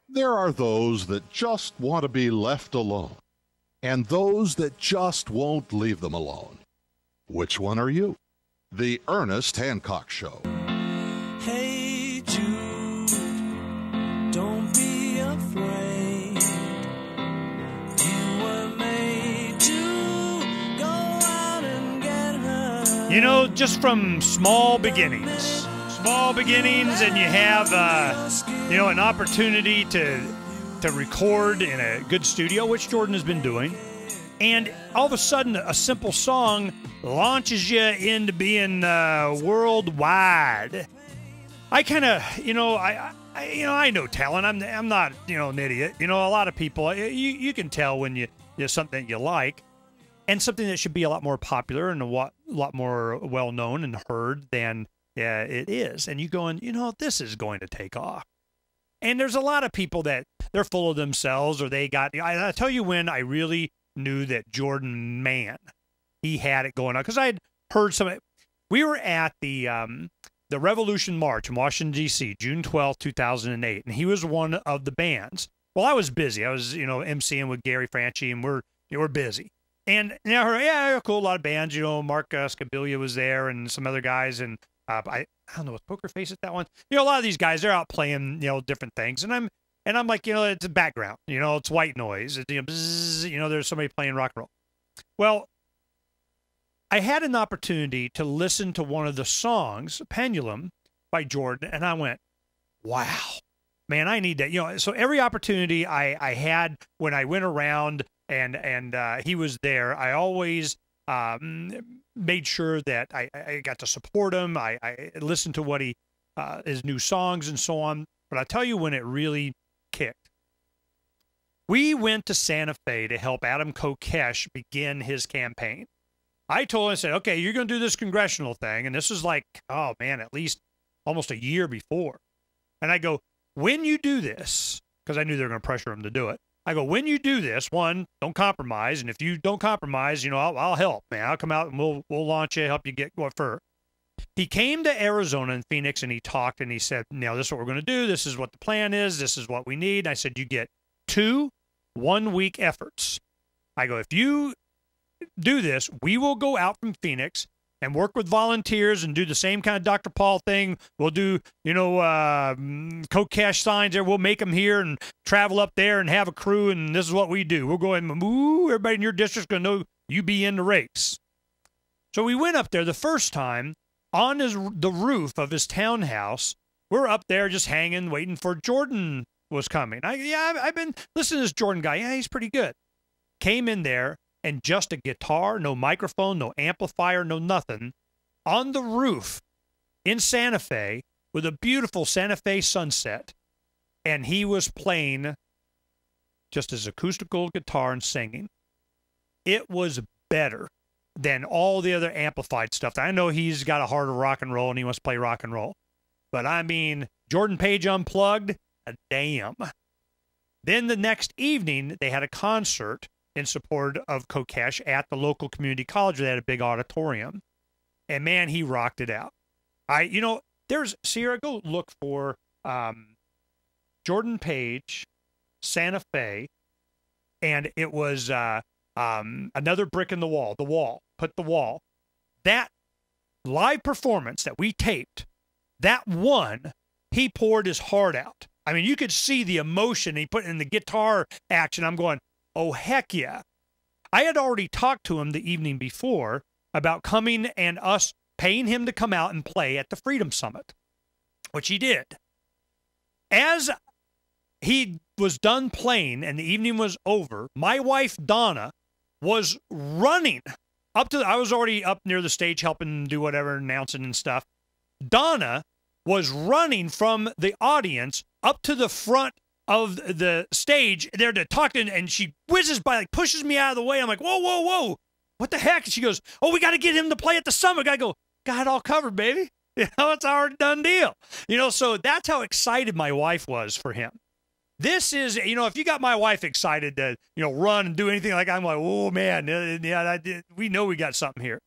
There are those that just want to be left alone, and those that just won't leave them alone. Which one are you? The Ernest Hancock Show. Hey Jude, don't be afraid. You were made to go out and get her. You know, just from small beginnings, and you have, an opportunity to record in a good studio, which Jordan has been doing. And all of a sudden, a simple song launches you into being worldwide. I kind of, I know talent. I'm not, an idiot. A lot of people, you can tell when there's something that you like, and something that should be a lot more popular and a lot more well known and heard than it is. And you going, this is going to take off. And there's a lot of people that they're full of themselves, or they got. I tell you when I really knew that Jordan, man, he had it going on, because I had heard some. We were at the Revolution March in Washington D.C. June 12th, 2008, and he was one of the bands. Well, I was busy. I was emceeing with Gary Franchi, and we're busy. And I heard, cool, a lot of bands. Mark Scabilia was there, and some other guys, and I don't know, was Poker Face at that one? A lot of these guys, they're out playing different things, and I'm like, it's a background. It's white noise. Bzzz, there's somebody playing rock and roll. Well, I had an opportunity to listen to one of the songs, Pendulum, by Jordan, and I went, wow, man, I need that. So every opportunity I had when I went around and he was there, I always made sure that I got to support him. I listened to what his new songs and so on. But I tell you when it really kicked. We went to Santa Fe to help Adam Kokesh begin his campaign. I told him, I said, okay, you're going to do this congressional thing. And this is like, oh, man, at least almost a year before. And I go, when you do this, because I knew they were going to pressure him to do it. I go, when you do this, one, don't compromise. And if you don't compromise, I'll help, man. I'll come out and we'll launch you, help you get what for. He came to Arizona and Phoenix, and he talked, and he said, this is what we're going to do. This is what the plan is. This is what we need. And I said, you get 2 one-week efforts. I go, if you do this, we will go out from Phoenix and work with volunteers and do the same kind of Dr. Paul thing. We'll do, Kokesh signs there. We'll make them here and travel up there and have a crew, and this is what we do. We'll go and everybody in your district's going to know you be in the race. So we went up there the first time on the roof of his townhouse. We're up there just hanging, waiting for Jordan was coming. I've been listening to this Jordan guy. Yeah, he's pretty good. Came in there, and just a guitar, no microphone, no amplifier, no nothing, on the roof in Santa Fe with a beautiful Santa Fe sunset. And he was playing just his acoustical guitar and singing. It was better than all the other amplified stuff. I know he's got a heart of rock and roll and he wants to play rock and roll. But I mean, Jordan Page Unplugged, a damn. Then the next evening, they had a concert in support of Kokesh at the local community college. They had a big auditorium. And man, he rocked it out. There's Sierra, go look for Jordan Page, Santa Fe, and it was another brick in the wall, put the wall. That live performance that we taped, that one, he poured his heart out. I mean, you could see the emotion he put in the guitar action. I'm going, oh, heck yeah. I had already talked to him the evening before about coming and us paying him to come out and play at the Freedom Summit, which he did. As he was done playing and the evening was over, my wife, Donna, was running up to, I was already up near the stage helping do whatever, announcing and stuff. Donna was running from the audience up to the front of the stage there to talk to, and she whizzes by, like pushes me out of the way. I'm like, whoa, whoa, whoa, what the heck? And she goes, oh, we got to get him to play at the summit. I go, got it all covered, baby. It's already done deal. So that's how excited my wife was for him. This is, if you got my wife excited to, run and do anything like, I'm like, oh man, yeah, we know we got something here.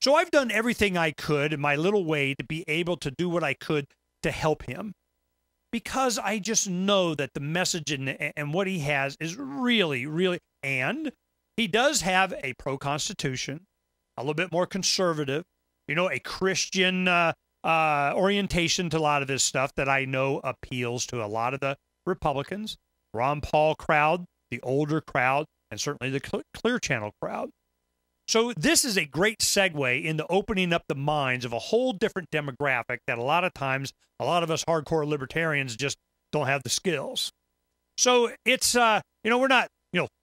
So I've done everything I could in my little way to be able to do what I could to help him. because I just know that the message and what he has is really, really, and he does have a pro-Constitution, a little bit more conservative, a Christian orientation to a lot of his stuff that I know appeals to a lot of the Republicans, Ron Paul crowd, the older crowd, and certainly the Clear Channel crowd. So this is a great segue into opening up the minds of a whole different demographic that a lot of times, a lot of us hardcore libertarians just don't have the skills. So it's, we're not,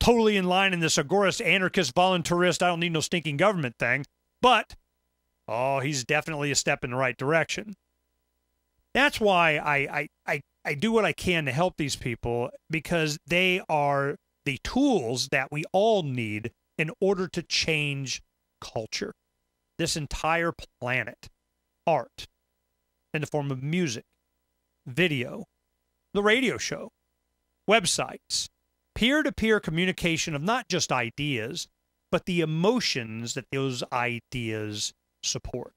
totally in line in this agorist, anarchist, voluntarist, I don't need no stinking government thing, but, he's definitely a step in the right direction. That's why I do what I can to help these people, because they are the tools that we all need in order to change culture, this entire planet, art, in the form of music, video, the radio show, websites, peer-to-peer communication of not just ideas, but the emotions that those ideas support.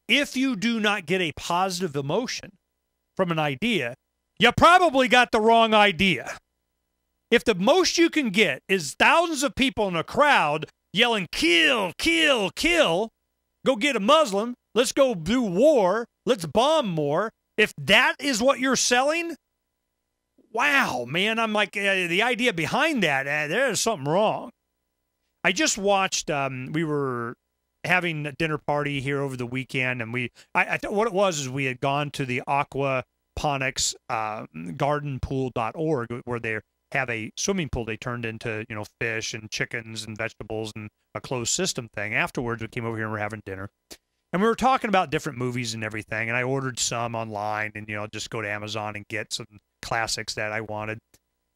If you do not get a positive emotion from an idea, you probably got the wrong idea. If the most you can get is thousands of people in a crowd yelling, kill, kill, kill, go get a Muslim, let's go do war, let's bomb more, if that is what you're selling, wow, man, I'm like, the idea behind that, there's something wrong. I just watched, we were having a dinner party here over the weekend, and what it was is we had gone to the aquaponics gardenpool.org, where they're have a swimming pool they turned into, fish and chickens and vegetables and a closed system thing. Afterwards, we came over here and we're having dinner. And we were talking about different movies and everything. And I ordered some online and, just go to Amazon and get some classics that I wanted.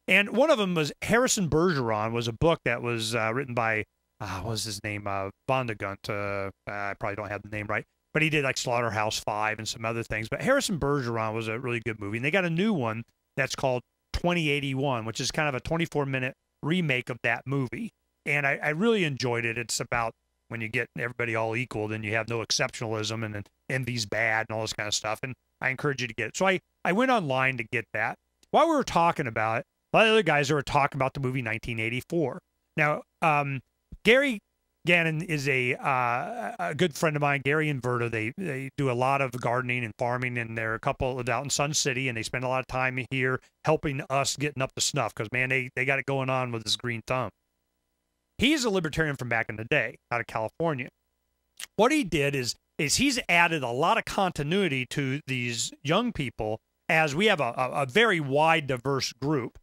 And one of them was Harrison Bergeron, was a book that was written by, what was his name? Vonnegut. I probably don't have the name right. But he did like Slaughterhouse-5 and some other things. But Harrison Bergeron was a really good movie. And they got a new one that's called 2081, which is kind of a 24-minute remake of that movie. And I really enjoyed it. It's about when you get everybody all equal, then you have no exceptionalism and envy's bad and all this kind of stuff. And I encourage you to get it. So I went online to get that. While we were talking about it, a lot of other guys were talking about the movie 1984. Now, Gary Gannon is a good friend of mine, Gary and Verda. They do a lot of gardening and farming, and they're a couple out in Sun City, and they spend a lot of time here helping us getting up to snuff because, man, they got it going on with this green thumb. He's a libertarian from back in the day out of California. What he did is he's added a lot of continuity to these young people, as we have a very wide, diverse group.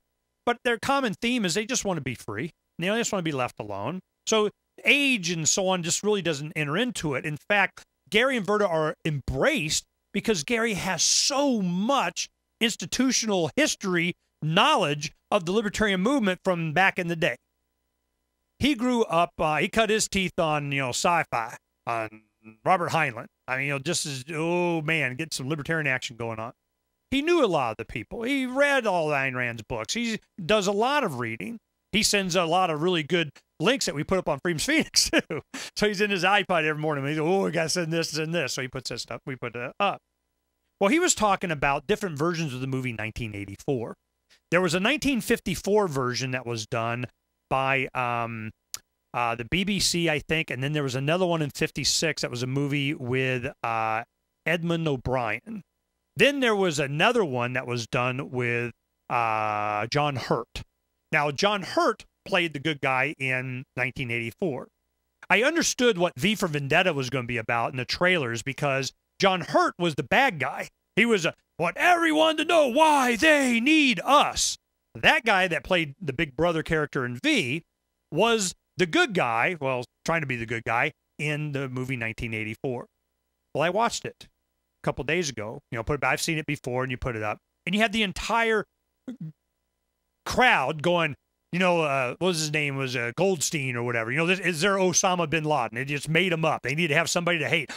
But their common theme is they just want to be free. They just want to be left alone. So age and so on just really doesn't enter into it. In fact, Gary and Verda are embraced because Gary has so much institutional history knowledge of the libertarian movement from back in the day. He grew up, he cut his teeth on, sci-fi, on Robert Heinlein. I mean, just as, get some libertarian action going on. He knew a lot of the people. He read all Ayn Rand's books. He does a lot of reading. He sends a lot of really good links that we put up on Freedom's Phoenix, too. So he's in his iPod every morning. He's like, I got to send this and this. So he puts that stuff. We put it up. Well, he was talking about different versions of the movie 1984. There was a 1954 version that was done by the BBC, I think, and then there was another one in 56 that was a movie with Edmund O'Brien. Then there was another one that was done with John Hurt. Now, John Hurt played the good guy in 1984. I understood what V for Vendetta was going to be about in the trailers because John Hurt was the bad guy. He was want everyone to know why they need us. That guy that played the big brother character in V was the good guy, well, trying to be the good guy, in the movie 1984. Well, I watched it a couple days ago. I've seen it before, and you put it up. And you had the entire crowd going, what was his name? Was Goldstein or whatever. Is there Osama bin Laden? They just made him up. They need to have somebody to hate.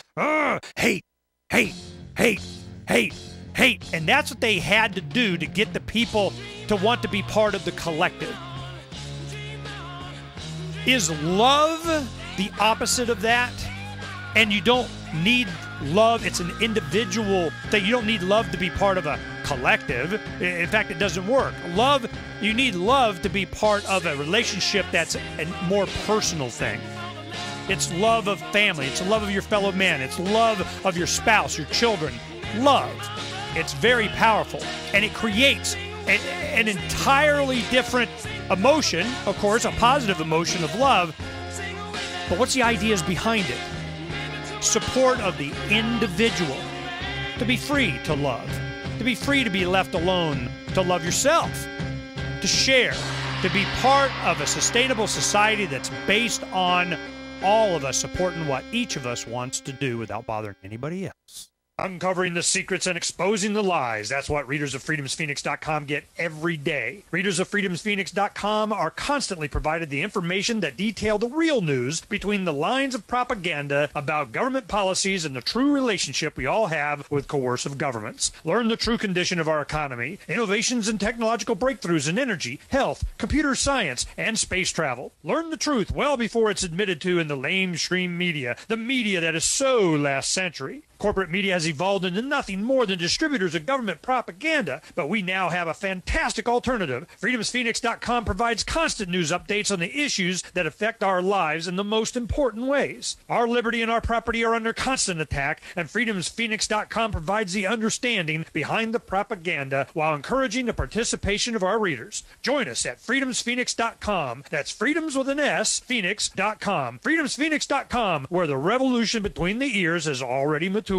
Hate, hate, hate, hate, hate. And that's what they had to do to get the people to want to be part of the collective. Is love the opposite of that? And you don't need Love, it's an individual thing. You don't need love to be part of a collective. In fact, it doesn't work. You need love to be part of a relationship that's a more personal thing. It's love of family. It's love of your fellow man. It's love of your spouse, your children. Love. It's very powerful. And it creates an entirely different emotion, of course, a positive emotion of love. But what's the ideas behind it? Support of the individual. To be free to love. To be free to be left alone. To love yourself. To share. To be part of a sustainable society that's based on all of us supporting what each of us wants to do without bothering anybody else. Uncovering the secrets and exposing the lies. That's what readers of freedomsphoenix.com get every day. Readers of freedomsphoenix.com are constantly provided the information that detail the real news between the lines of propaganda about government policies and the true relationship we all have with coercive governments. Learn the true condition of our economy, innovations and technological breakthroughs in energy, health, computer science, and space travel. Learn the truth well before it's admitted to in the lamestream media, the media that is so last century. Corporate media has evolved into nothing more than distributors of government propaganda, but we now have a fantastic alternative. FreedomsPhoenix.com provides constant news updates on the issues that affect our lives in the most important ways. Our liberty and our property are under constant attack, and FreedomsPhoenix.com provides the understanding behind the propaganda while encouraging the participation of our readers. Join us at FreedomsPhoenix.com. That's freedoms with an S, Phoenix.com. FreedomsPhoenix.com, where the revolution between the ears has already matured.